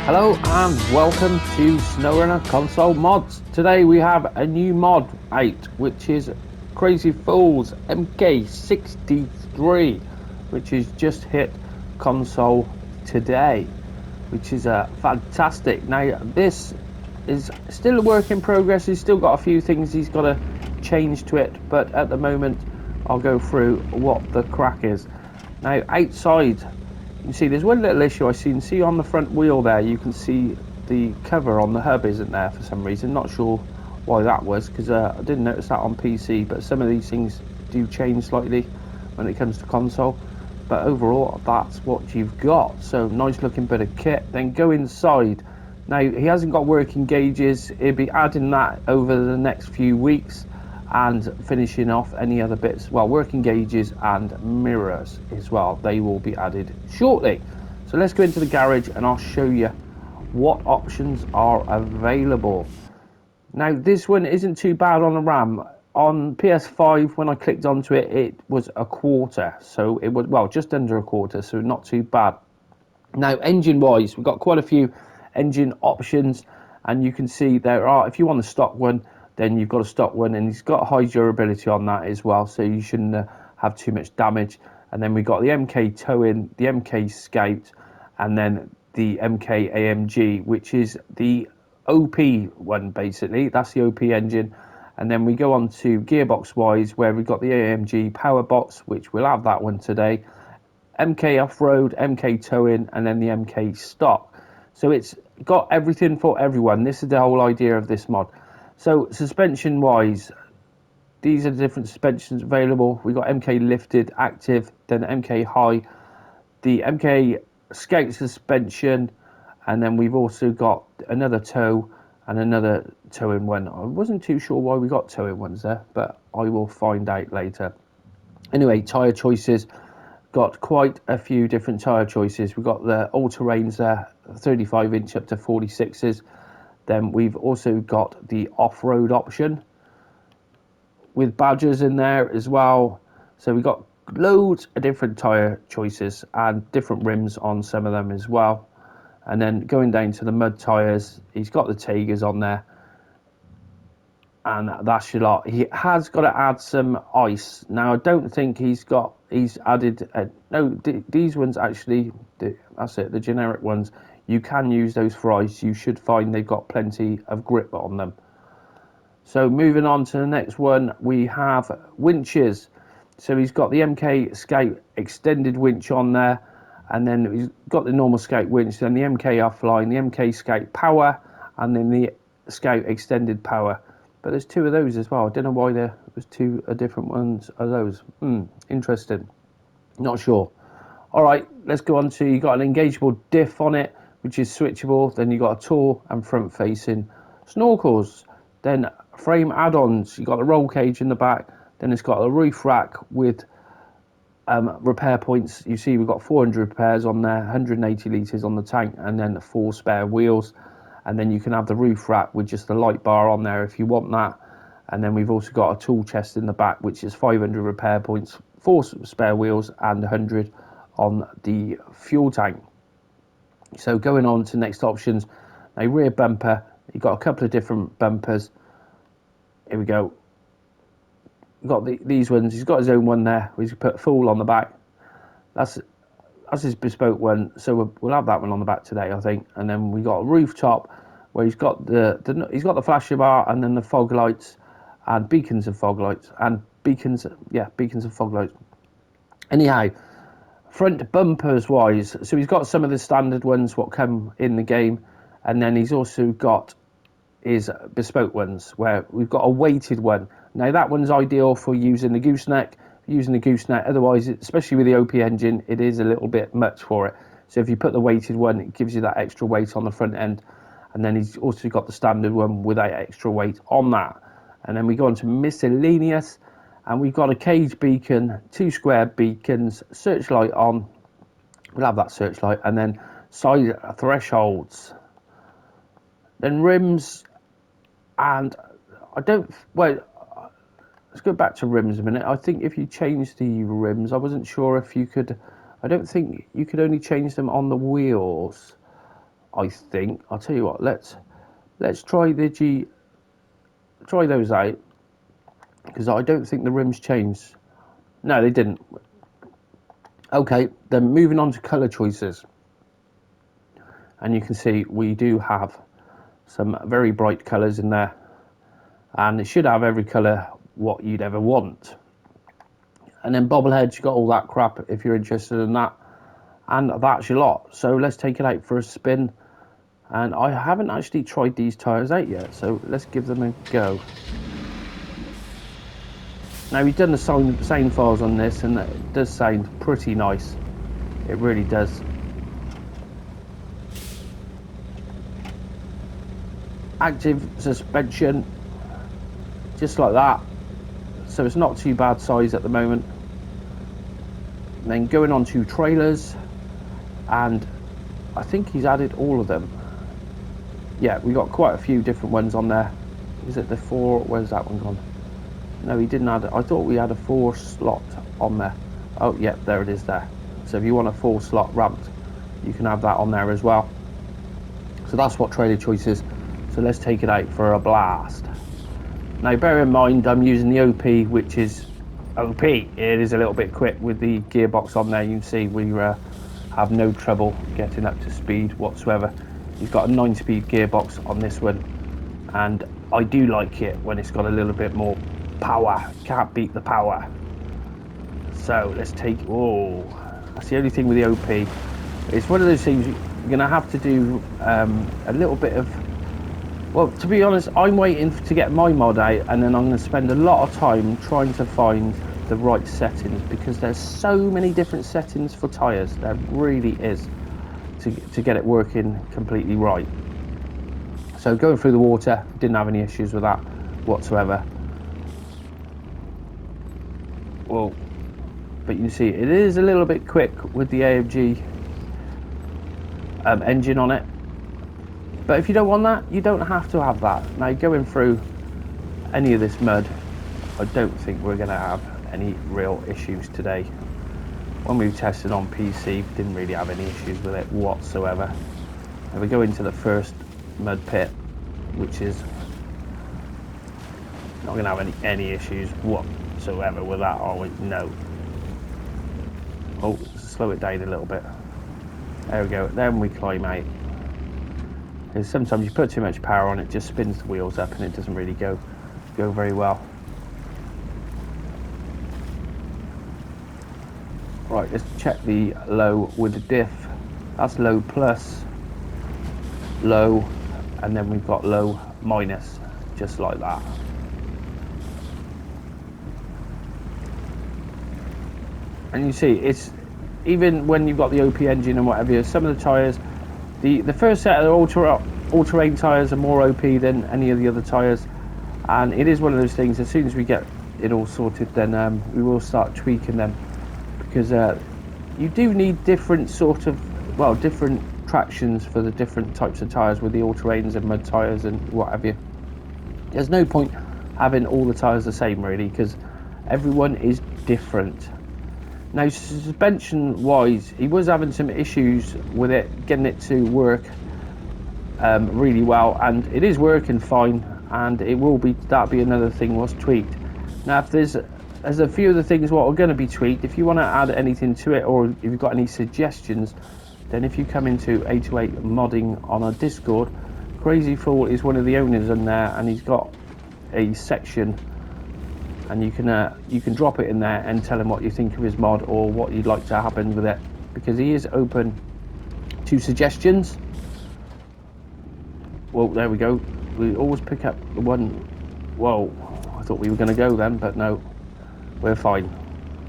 Hello and welcome to Snowrunner console mods. Today we have a new mod 8, which is Crazy Fools MK63, which has just hit console today, which is fantastic. Now this is still a work in progress. He's still got a few things he's got to change to it, but at the moment I'll go through what the crack is. Now outside, you can see there's one little issue I see on the front wheel there. You can see the cover on the hub isn't there for some reason. Not sure why that was, because I didn't notice that on PC, but some of these things do change slightly when it comes to console. But overall, that's what you've got. So nice looking bit of kit. Then go inside. Now he hasn't got working gauges. He'll be adding that over the next few weeks and finishing off any other bits. Well, working gauges and mirrors as well. They will be added shortly. So let's go into the garage and I'll show you what options are available. Now this one isn't too bad on the RAM. On PS5, when I clicked onto it, it was a quarter. So it was, well, just under a quarter, so not too bad. Now engine wise, we've got quite a few engine options, and you can see there are, if you want a stock one, then you've got a stock one, and it's got high durability on that as well, so you shouldn't have too much damage. And then we've got the MK Towing, the MK Scout, and then the MK AMG, which is the OP one basically. That's the OP engine. And then we go on to gearbox wise, where we've got the AMG power box, which we'll have that one today, MK off-road, MK towing, and then the MK stock. So it's got everything for everyone. This is the whole idea of this mod. So suspension wise, these are the different suspensions available. We've got MK lifted, active, then MK high, the MK Scout suspension, and then we've also got another tow and another towing one. I wasn't too sure why we got towing ones there, but I will find out later. Anyway, tyre choices. Got quite a few different tyre choices. We've got the all-terrains there, 35 inch up to 46s. Then we've also got the off-road option with badges in there as well. So we've got loads of different tyre choices and different rims on some of them as well. And then going down to the mud tyres, he's got the Tigers on there, and that's your lot. He has got to add some ice. Now I don't think he's added no, these ones actually, that's it, the generic ones, you can use those for ice. You should find they've got plenty of grip on them. So moving on to the next one, we have winches. So he's got the MK Scout extended winch on there, and then he's got the normal Scout winch, then the MK offline, the MK Scout power, and then the Scout extended power. But there's two of those as well. I don't know why there was two different ones of those. Interesting. Not sure. All right, let's go on to, you got an engageable diff on it, which is switchable. Then you got a tall and front facing snorkels. Then frame add-ons. You got the roll cage in the back. Then it's got a roof rack with repair points. You see we've got 400 repairs on there, 180 litres on the tank, and then 4 spare wheels. And then you can have the roof rack with just the light bar on there if you want that. And then we've also got a tool chest in the back, which is 500 repair points, 4 spare wheels, and 100 on the fuel tank. So going on to next options, a rear bumper. You've got a couple of different bumpers. Here we go. You've got these ones. He's got his own one there. He's put full on the back. That's his bespoke one, so we'll have that one on the back today, I think. And then we got a rooftop where he's got he's got the flasher bar, and then the fog lights and beacons of fog lights and beacons of fog lights. Anyhow, front bumpers wise, so he's got some of the standard ones what come in the game, and then he's also got his bespoke ones where we've got a weighted one. Now that one's ideal for using the gooseneck. Otherwise, especially with the OP engine, it is a little bit much for it. So if you put the weighted one, it gives you that extra weight on the front end. And then he's also got the standard one without extra weight on that. And then we go on to miscellaneous, and we've got a cage beacon, 2 square beacons, searchlight on. We'll have that searchlight, and then side thresholds. Then rims, and let's go back to rims a minute. I think if you change the rims, I wasn't sure if you could, I don't think you could only change them on the wheels. I think. I'll tell you what, let's try try those out, because I don't think the rims changed. No, they didn't. Okay, then moving on to colour choices. And you can see we do have some very bright colours in there, and it should have every colour what you'd ever want. And then bobbleheads, you got all that crap if you're interested in that, and that's your lot. So let's take it out for a spin. And I haven't actually tried these tyres out yet, so let's give them a go. Now, we've done the sound files on this, and it does sound pretty nice. It really does. Active suspension, just like that. So it's not too bad size at the moment. And then going on to trailers, and I think he's added all of them. Yeah, we got quite a few different ones on there. Is it the 4? Where's that one gone? No, he didn't add it. I thought we had a 4 slot on there. Oh, yeah, there it is there. So if you want a 4 slot ramped, you can have that on there as well. So that's what trailer choice is. So let's take it out for a blast. Now, bear in mind, I'm using the OP, which is OP. It is a little bit quick with the gearbox on there. You can see we have no trouble getting up to speed whatsoever. You've got a 9-speed gearbox on this one, and I do like it when it's got a little bit more power. Can't beat the power. So let's take, oh, that's the only thing with the OP. It's one of those things you're gonna have to do a little bit of, well, to be honest, I'm waiting to get my mod out, and then I'm gonna spend a lot of time trying to find the right settings, because there's so many different settings for tires. There really is, to get it working completely right. So going through the water, didn't have any issues with that whatsoever. Well, but you can see it is a little bit quick with the AMG engine on it. But if you don't want that, you don't have to have that. Now, going through any of this mud, I don't think we're going to have any real issues today. When we tested on PC, didn't really have any issues with it whatsoever. And we go into the first mud pit, which is not going to have any issues whatsoever with that, are we? No. Oh, slow it down a little bit. There we go. Then we climb out. Because sometimes you put too much power on it, just spins the wheels up, and it doesn't really go very well. Right, let's check the low with the diff. That's low plus, low, and then we've got low minus, just like that. And you see, it's even when you've got the OP engine and whatever, some of the tyres, the first set of the all-terrain tyres are more OP than any of the other tyres, and it is one of those things, as soon as we get it all sorted, then we will start tweaking them, because you do need different sort of, well, different tractions for the different types of tyres with the all-terrains and mud tyres and what have you. There's no point having all the tyres the same, really, because everyone is different. Now, suspension wise, he was having some issues with it, getting it to work really well, and it is working fine, and it will be, that'll be another thing what's tweaked. Now, if there's a few of the things what are going to be tweaked, if you want to add anything to it, or if you've got any suggestions, then if you come into 808 modding on our Discord, Crazy Fool is one of the owners in there, and he's got a section, and you can drop it in there and tell him what you think of his mod or what you'd like to happen with it, because he is open to suggestions. Well, there we go. We always pick up the one. Whoa, I thought we were going to go then, but no, we're fine.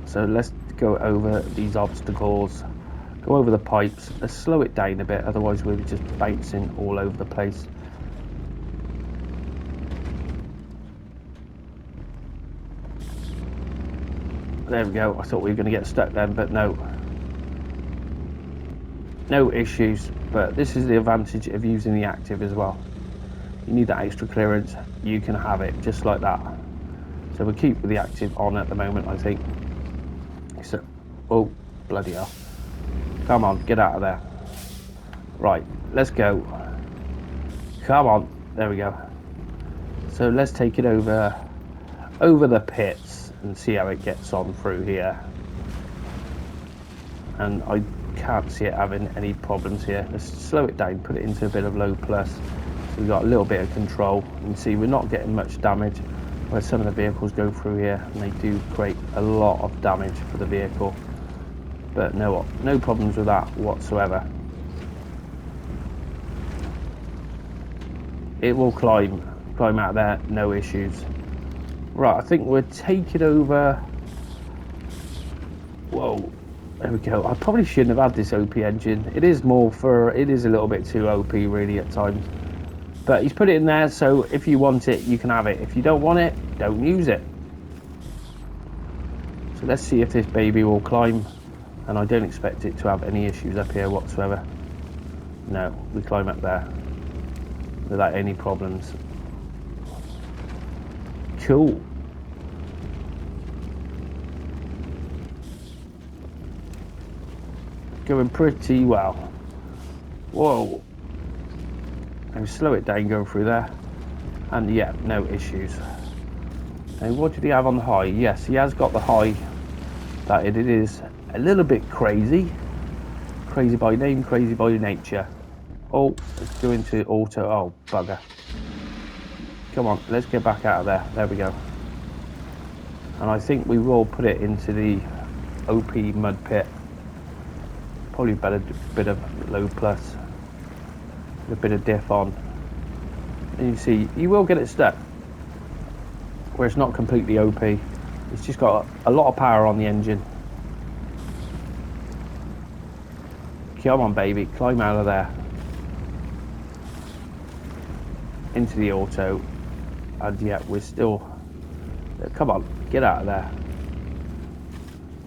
So let's go over these obstacles, go over the pipes. Let's slow it down a bit, otherwise we're just bouncing all over the place. There we go. I thought we were going to get stuck then, but no issues. But this is the advantage of using the active as well. You need that extra clearance, you can have it just like that. So we'll keep the active on at the moment, I think. So, oh bloody hell, come on, get out of there. Right, let's go. Come on, there we go. So let's take it over the pits and see how it gets on through here. And I can't see it having any problems here. Let's slow it down, put it into a bit of low plus. So we've got a little bit of control. You can see we're not getting much damage, where some of the vehicles go through here and they do create a lot of damage for the vehicle. But no problems with that whatsoever. It will climb out of there, no issues. Right, I think we're taking over. Whoa, there we go. I probably shouldn't have had this OP engine. It is a little bit too OP really at times. But he's put it in there, so if you want it, you can have it. If you don't want it, don't use it. So let's see if this baby will climb. And I don't expect it to have any issues up here whatsoever. No, we climb up there without any problems. Cool. Going pretty well. Whoa. And slow it down going through there. And yeah, no issues. And what did he have on the high? Yes, he has got the high. That it is a little bit crazy. Crazy by name, crazy by nature. Oh, let's go into auto. Oh, bugger. Come on, let's get back out of there. There we go. And I think we will put it into the OP mud pit. Probably better bit of low plus. A bit of diff on. And you see, you will get it stuck. Where it's not completely OP. It's just got a lot of power on the engine. Come on, baby, climb out of there. Into the auto. And yeah, we're still... Come on, get out of there.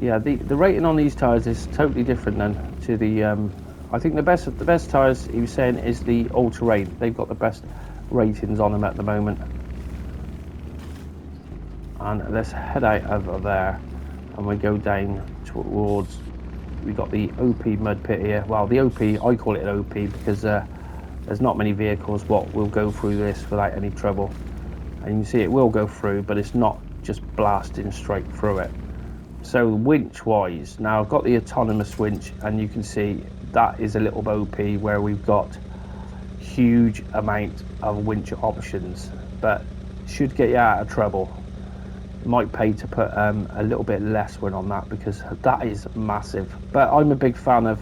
Yeah, the rating on these tyres is totally different then to the... I think the best tyres, he was saying, is the all-terrain. They've got the best ratings on them at the moment. And let's head out of there. And we go down towards... We've got the OP mud pit here. Well, the OP, I call it an OP because there's not many vehicles what will go through this without any trouble. And you can see it will go through, but it's not just blasting straight through it. So winch wise, now I've got the autonomous winch, and you can see that is a little OP where we've got huge amount of winch options, but should get you out of trouble. Might pay to put a little bit less one on that because that is massive. But I'm a big fan of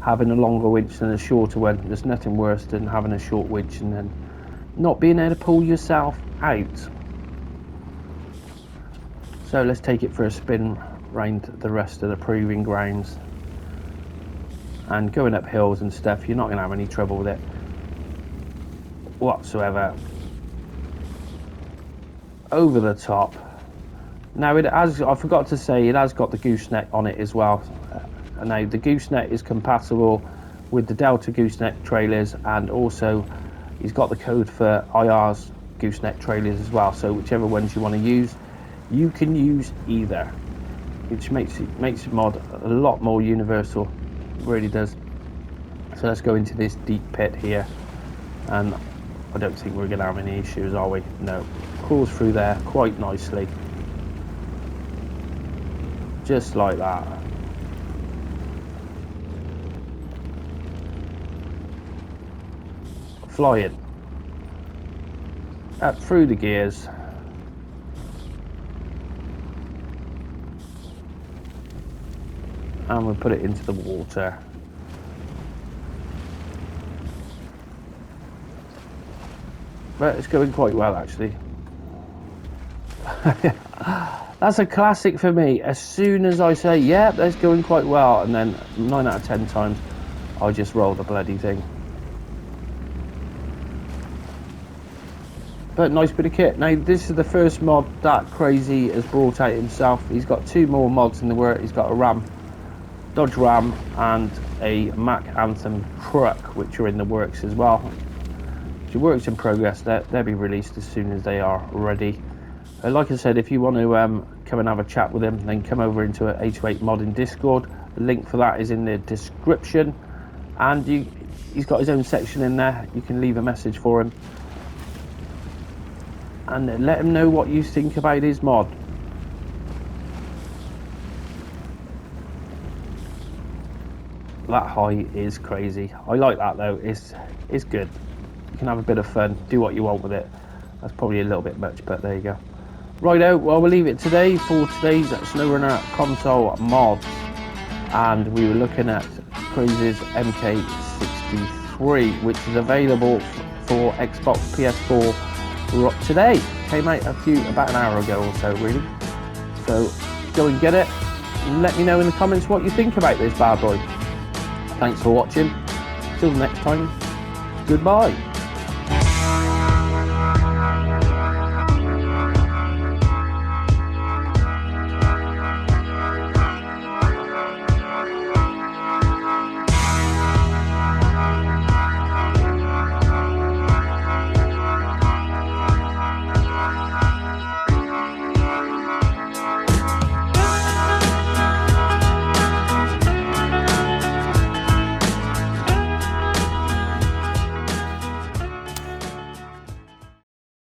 having a longer winch than a shorter one. There's nothing worse than having a short winch and then not being able to pull yourself out. So let's take it for a spin round the rest of the proving grounds. And going up hills and stuff, you're not going to have any trouble with it whatsoever. Over the top. Now it has, I forgot to say, it has got the gooseneck on it as well. Now the gooseneck is compatible with the Delta gooseneck trailers, and also he's got the code for IR's gooseneck trailers as well. So whichever ones you want to use, you can use either, which makes the mod a lot more universal. It really does. So let's go into this deep pit here, and I don't think we're going to have any issues, are we? No, crawls through there quite nicely. Just like that. Flying. Up through the gears. And we'll put it into the water. But it's going quite well actually. That's a classic for me. As soon as I say, yeah, that's going quite well, and then 9 out of 10 times, I just roll the bloody thing. But nice bit of kit. Now, this is the first mod that Crazy has brought out himself. He's got 2 more mods in the work. He's got a Ram, Dodge Ram, and a Mack Anthem truck, which are in the works as well. The work's in progress. They'll be released as soon as they are ready. Like I said, if you want to come and have a chat with him, then come over into a 828 Modding Discord. The link for that is in the description. and he's got his own section in there. You can leave a message for him and let him know what you think about his mod. That height is crazy. I like that though. It's good. You can have a bit of fun, do what you want with it. That's probably a little bit much, but there you go. Righto, well, we'll leave it today for today's Snowrunner console mods, and we were looking at Crazy's MK63, which is available for Xbox, PS4 today. Came out about an hour ago or so, really. So go and get it and let me know in the comments what you think about this bad boy. Thanks for watching. Till next time, goodbye.